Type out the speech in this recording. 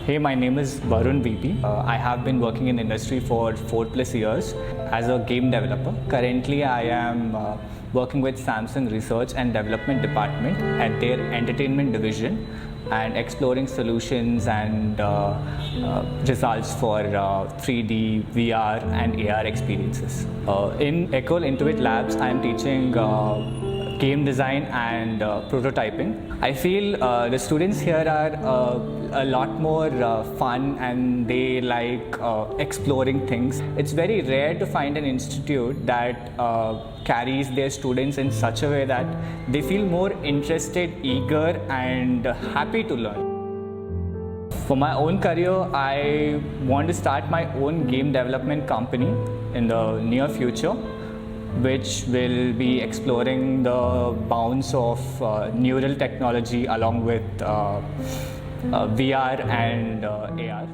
Hey, my name is Varun VP. I have been working in the industry for 4+ years as a game developer. Currently, I am working with Samsung Research and Development Department at their entertainment division and exploring solutions and results for 3D, VR and AR experiences. In École Intuit Labs, I am teaching game design and prototyping. I feel the students here are a lot more fun and they like exploring things. It's very rare to find an institute that carries their students in such a way that they feel more interested, eager and happy to learn. For my own career, I want to start my own game development company in the near future, which will be exploring the bounds of neural technology along with VR and AR.